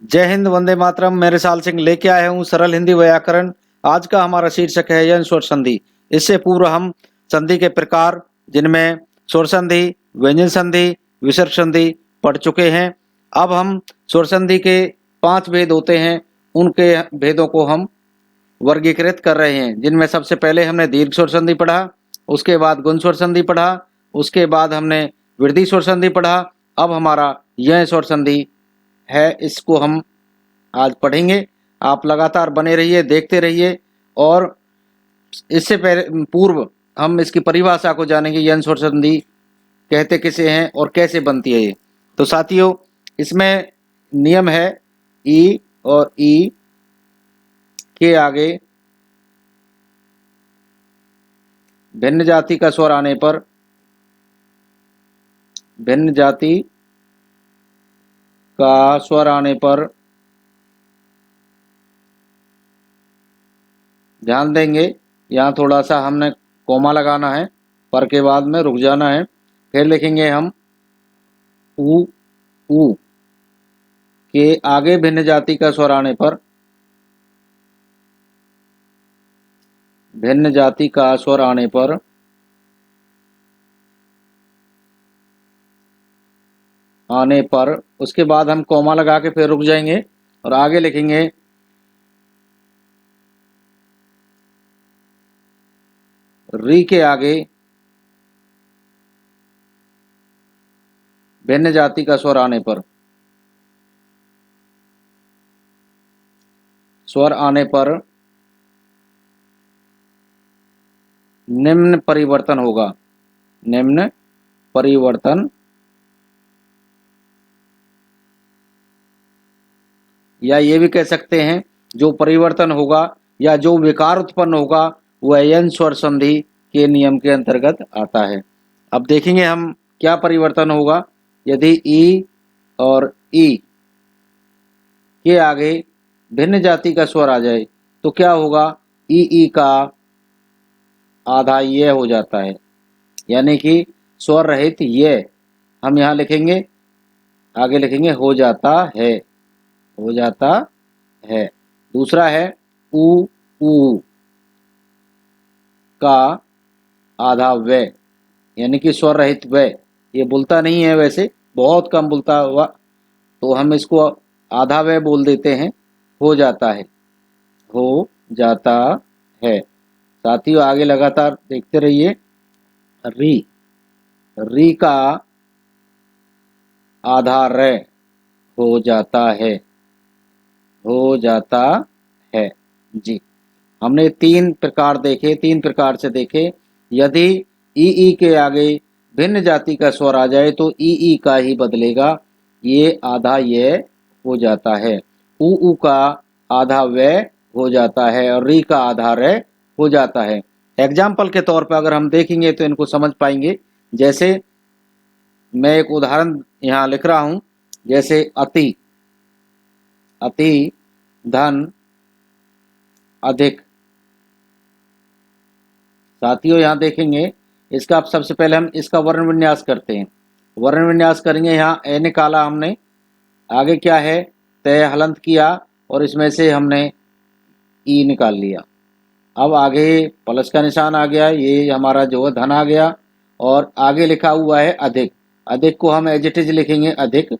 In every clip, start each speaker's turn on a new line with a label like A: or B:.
A: जय हिंद, वंदे मातरम। मैं रिसाल सिंह लेके आया हूँ सरल हिंदी व्याकरण। आज का हमारा शीर्षक है यन स्वर संधि। इससे पूर्व हम संधि के प्रकार जिनमें स्वर संधि, व्यंजन संधि, विसर्ग संधि पढ़ चुके हैं। अब हम स्वर संधि के 5 भेद होते हैं, उनके भेदों को हम वर्गीकृत कर रहे हैं। जिनमें सबसे पहले हमने दीर्घ स्वर संधि पढ़ा, उसके बाद गुण स्वर संधि पढ़ा, उसके बाद हमने वृद्धि स्वर संधि पढ़ा। अब हमारा यह स्वर संधि है, इसको हम आज पढ़ेंगे। आप लगातार बने रहिए, देखते रहिए। और इससे पहले पूर्व हम इसकी परिभाषा को जानेंगे। यन स्वर संधि कहते किसे हैं और कैसे बनती है ये। तो साथियों, इसमें नियम है ई और ई के आगे भिन्न जाति का स्वर आने पर, भिन्न जाति का स्वर आने पर ध्यान देंगे, यहाँ थोड़ा सा हमने कोमा लगाना है, पर के बाद में रुक जाना है। फिर लिखेंगे हम ऊ। ऊ के आगे भिन्न जाति का स्वर आने पर, भिन्न जाति का स्वर आने पर उसके बाद हम कोमा लगा के फिर रुक जाएंगे और आगे लिखेंगे री के आगे भिन्न जाति का स्वर आने पर, स्वर आने पर निम्न परिवर्तन होगा। निम्न परिवर्तन या ये भी कह सकते हैं जो परिवर्तन होगा या जो विकार उत्पन्न होगा वह यन स्वर संधि के नियम के अंतर्गत आता है। अब देखेंगे हम क्या परिवर्तन होगा। यदि ई और ई के आगे भिन्न जाति का स्वर आ जाए तो क्या होगा, ई का आधा ये हो जाता है, यानी कि स्वर रहित ये हम यहाँ लिखेंगे, आगे लिखेंगे हो जाता है, हो जाता है। दूसरा है ऊ। ऊ का आधा वे, यानी कि स्वर रहित वे। ये बोलता नहीं है, वैसे बहुत कम बोलता हुआ, तो हम इसको आधा वे बोल देते हैं। हो जाता है, हो जाता है। साथियों, आगे लगातार देखते रहिए। री, री का आधा रे, हो जाता है, हो जाता है जी। हमने 3 प्रकार देखे, 3 प्रकार से देखे। यदि ई के आगे भिन्न जाति का स्वर आ जाए तो ई का ही बदलेगा, ये आधा ये हो जाता है। ऊ का आधा वे हो जाता है और री का आधा रे हो जाता है। एग्जाम्पल के तौर पर अगर हम देखेंगे तो इनको समझ पाएंगे। जैसे मैं एक उदाहरण यहाँ लिख रहा हूँ, जैसे अति, अति, धन, अधिक। साथियों, यहाँ देखेंगे इसका, अब सबसे पहले हम इसका वर्ण विन्यास करते हैं। वर्ण विन्यास करेंगे। यहाँ ए निकाला हमने, आगे क्या है तय हलंत किया और इसमें से हमने ई निकाल लिया। अब आगे प्लस का निशान आ गया, ये हमारा जो है धन आ गया और आगे लिखा हुआ है अधिक। अधिक को हम एज इट इज लिखेंगे अधिक।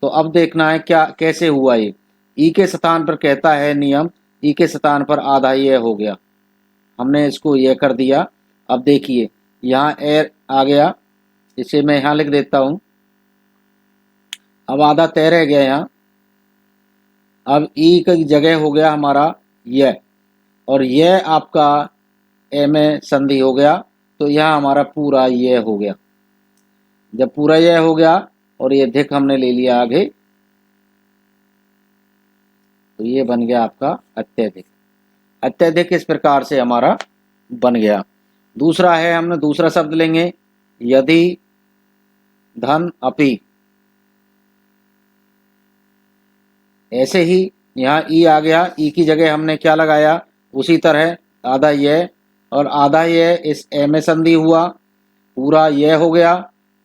A: तो अब देखना है क्या कैसे हुआ ये। ई के स्थान पर कहता है नियम, ई के स्थान पर आधा ये हो गया, हमने इसको ये कर दिया। अब देखिए यहाँ ए आ गया, इसे मैं यहाँ लिख देता हूँ। अब आधा तय रह गया यहाँ। अब ई की जगह हो गया हमारा यह, और यह आपका ए में संधि हो गया, तो यह हमारा पूरा यह हो गया। जब पूरा यह हो गया और ये धिक हमने ले लिया आगे, तो ये बन गया आपका अत्यधिक। अत्यधिक इस प्रकार से हमारा बन गया। दूसरा है, हमने दूसरा शब्द लेंगे, यदि, धन, अपि। ऐसे ही यहाँ ई आ गया, ई की जगह हमने क्या लगाया, उसी तरह आधा यह और आधा यह इस ए में संधि हुआ, पूरा यह हो गया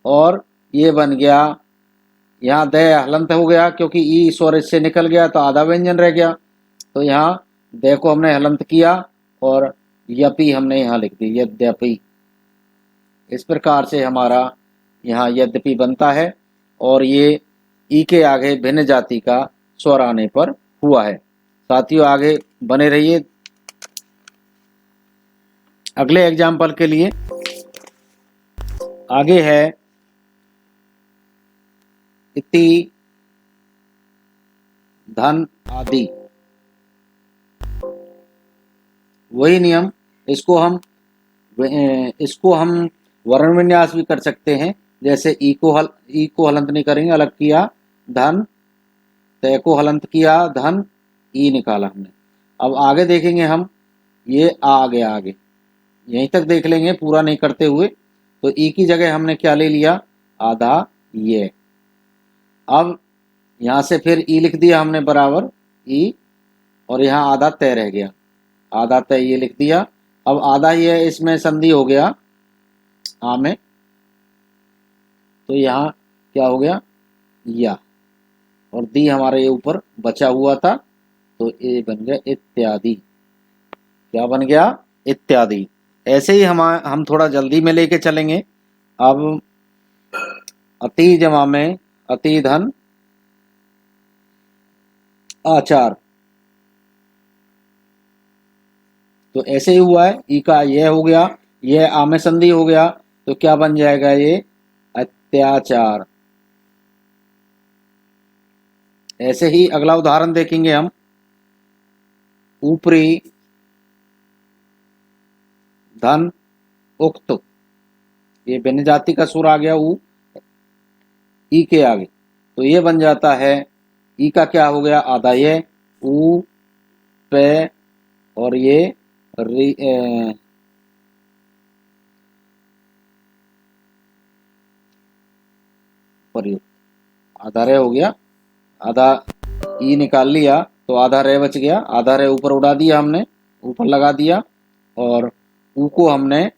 A: और ये बन गया यहाँ द हलंत हो गया क्योंकि ई स्वर इससे निकल गया तो आधा व्यंजन रह गया, तो यहाँ द को हमने हलंत किया और यपी हमने यहाँ लिख दी, यद्यपि। इस प्रकार से हमारा यहाँ यद्यपि बनता है और ये ई के आगे भिन्न जाति का स्वर आने पर हुआ है। साथियों आगे बने रहिए अगले एग्जाम्पल के लिए। आगे है इति, धन, आदि। वही नियम, इसको हम वर्ण विन्यास भी कर सकते हैं। जैसे ई को हलंत नहीं करेंगे, अलग किया धन, तय को हलंत किया धन, ई निकाला हमने। अब आगे देखेंगे हम, ये आ गया आगे, यहीं तक देख लेंगे पूरा नहीं करते हुए। तो ई की जगह हमने क्या ले लिया, आधा ये। अब यहाँ से फिर ई लिख दिया हमने बराबर ई, और यहाँ आधा तय रह गया, आधा तय ये लिख दिया। अब आधा ये इसमें संधि हो गया आ में, तो यहाँ क्या हो गया या, और दी हमारे ये ऊपर बचा हुआ था तो ये बन गया इत्यादि। क्या बन गया, इत्यादि। ऐसे ही हम थोड़ा जल्दी में लेके चलेंगे। अब अति जमा में अति, धन, आचार, तो ऐसे ही हुआ है। ई का यह हो गया, यह आ में संधि हो गया, तो क्या बन जाएगा ये अत्याचार। ऐसे ही अगला उदाहरण देखेंगे हम, ऊपरी, धन, उक्त। ये भिन्न जाति का सुर आ गया ऊ ई के आगे, तो ये बन जाता है ई का क्या हो गया, आधा ये ऊ पे, और ये प्रयुक्त, आधा रे हो गया, आधा ई निकाल लिया तो आधा रे बच गया, आधा रे ऊपर उड़ा दिया हमने, ऊपर लगा दिया, और ऊ को हमने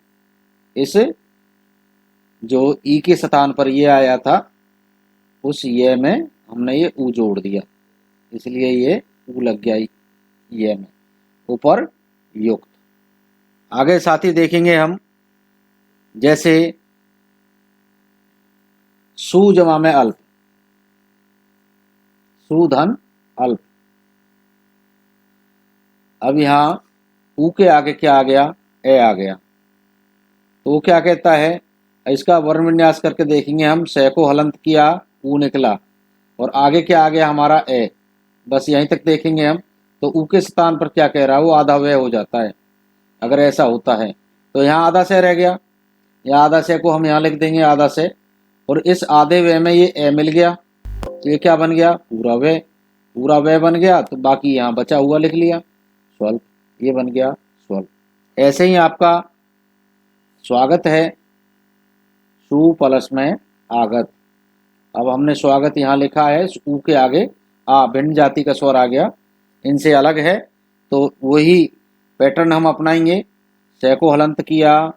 A: इस जो ई के स्थान पर ये आया था उस ये में हमने ये ऊ जोड़ दिया, इसलिए ये ऊ लग गया ये में, ऊपर युक्त। आगे साथी देखेंगे हम, जैसे सु जमा में अल्प, सु, धन, अल्प। अब यहाँ ऊ के आगे क्या आ गया, ए आ गया, तो वो क्या कहता है, इसका वर्ण विन्यास करके देखेंगे हम। से को हलंत किया, ऊ निकला, और आगे क्या आ गया हमारा ए, बस यहीं तक देखेंगे हम। तो ऊ के स्थान पर क्या कह रहा है, वो आधा वे हो जाता है अगर ऐसा होता है। तो यहाँ आधा से रह गया, या आधा से को हम यहाँ लिख देंगे आधा से, और इस आधे वे में ये ए मिल गया, तो ये क्या बन गया, पूरा वे। पूरा वे बन गया तो बाकी यहाँ बचा हुआ लिख लिया स्वल्प, ये बन गया स्वल्प। ऐसे ही आपका स्वागत है, सु प्लस में आगत। अब हमने स्वागत यहाँ लिखा है, ऊ के आगे आ भिन्न जाति का स्वर आ गया, इनसे अलग है, तो वही पैटर्न हम अपनाएंगे। से को हलंत किया,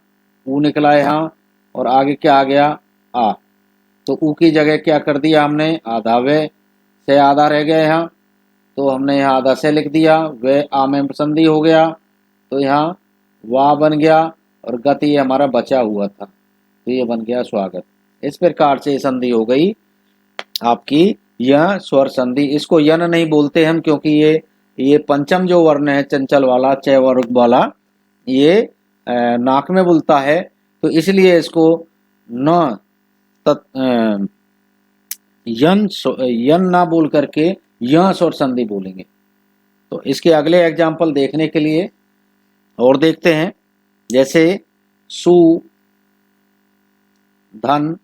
A: ऊ निकला यहाँ, और आगे क्या आ गया, आ, तो ऊ की जगह क्या कर दिया हमने, आधा वे, से आधा रह गया यहाँ, तो हमने यहाँ आधा से लिख दिया, वे आ में संधि हो गया, तो यहाँ वाह बन गया, और गति ये हमारा बचा हुआ था, तो ये बन गया स्वागत। इस प्रकार से संधि हो गई आपकी यह स्वर संधि। इसको यन नहीं बोलते हम, क्योंकि ये पंचम जो वर्ण है चंचल वाला, च वर्ग वाला, ये नाक में बोलता है, तो इसलिए इसको न यन ना बोल करके यह स्वर संधि बोलेंगे। तो इसके अगले एग्जाम्पल देखने के लिए और देखते हैं, जैसे सु, धन,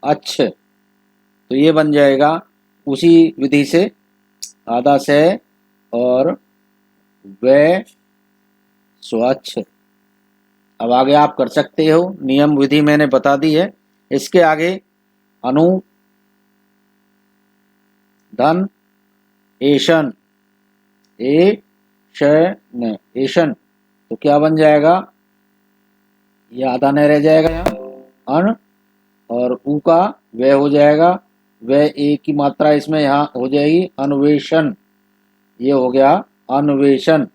A: अच्छ, तो ये बन जाएगा उसी विधि से, आधा से और वे स्वच्छ। अब आगे आप कर सकते हो, नियम विधि मैंने बता दी है। इसके आगे अनु, धन, एशन, एशन, एशन, तो क्या बन जाएगा, ये आधा नहीं रह जाएगा यहाँ, अन, और ऊ का वह हो जाएगा, वह ए की मात्रा इसमें यहाँ हो जाएगी अन्वेषण, ये हो गया अन्वेषण।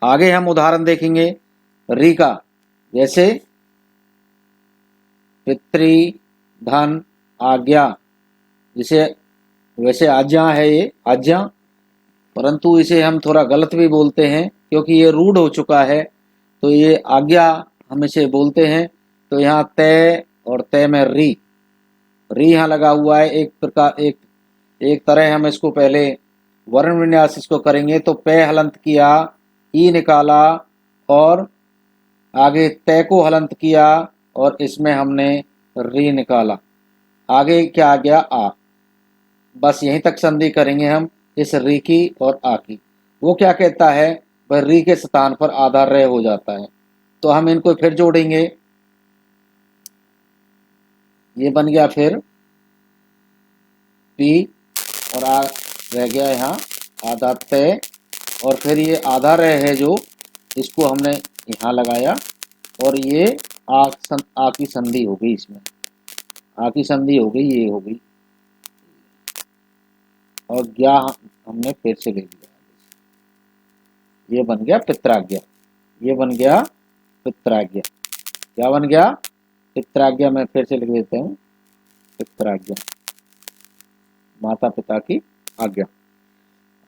A: आगे हम उदाहरण देखेंगे री का, जैसे पितृ धन आज्ञा, जिसे वैसे आज्ञा है ये आज्ञा, परंतु इसे हम थोड़ा गलत भी बोलते हैं क्योंकि ये रूढ़ हो चुका है, तो ये आज्ञा हम इसे बोलते हैं। तो यहाँ तय और तय में री यहाँ लगा हुआ है। एक प्रकार एक तरह हम इसको पहले वर्ण विन्यास इसको करेंगे तो पे हलंत किया, ई निकाला और आगे तय को हलंत किया और इसमें हमने री निकाला। आगे क्या आ गया आ। बस यहीं तक संधि करेंगे हम इस री की और आ की। वो क्या कहता है, वह री के स्थान पर आधार रह हो जाता है। तो हम इनको फिर जोड़ेंगे, ये बन गया फिर पी और आ रह गया यहाँ आधा तय, और फिर ये आधा रह है जो इसको हमने यहाँ लगाया और ये आ की संधि हो गई, इसमें आ की संधि हो गई, ये हो गई और ज्ञा हमने फिर से ले लिया, ये बन गया पित्राज्ञा, ये बन गया पित्राज्ञा। क्या बन गया, पित्राज्ञा। मैं फिर से लिख देता हूँ पित्राज्ञा, माता पिता की आज्ञा।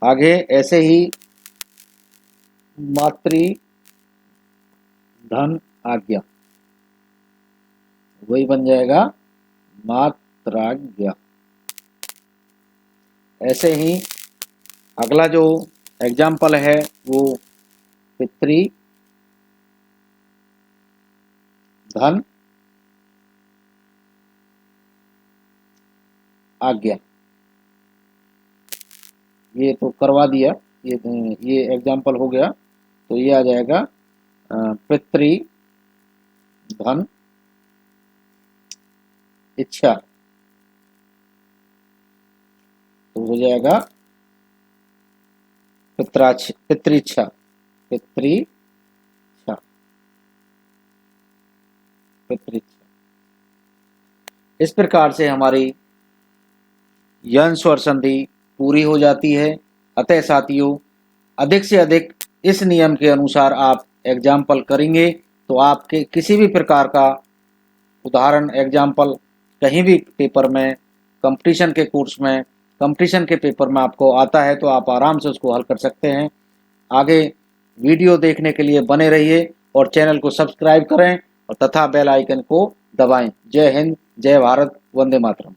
A: आगे ऐसे ही मातृ धन आज्ञा, वही बन जाएगा मात्राज्ञा। ऐसे ही अगला जो एग्जाम्पल है वो पितृ धन आज्ञा, ये तो करवा दिया, ये एग्जाम्पल हो गया। तो ये आ जाएगा पितृ धन इच्छा, तो हो जाएगा पितृइच्छा, पितृइच्छा, पितृइच्छा। इस प्रकार से हमारी यन स्वर संधि पूरी हो जाती है। अतः साथियों, अधिक से अधिक इस नियम के अनुसार आप एग्जाम्पल करेंगे तो आपके किसी भी प्रकार का उदाहरण एग्जाम्पल कहीं भी पेपर में, कंपटीशन के कोर्स में, कंपटीशन के पेपर में आपको आता है तो आप आराम से उसको हल कर सकते हैं। आगे वीडियो देखने के लिए बने रहिए और चैनल को सब्सक्राइब करें और तथा बेल आइकन को दबाएं। जय हिंद, जय भारत, वंदे मातरम।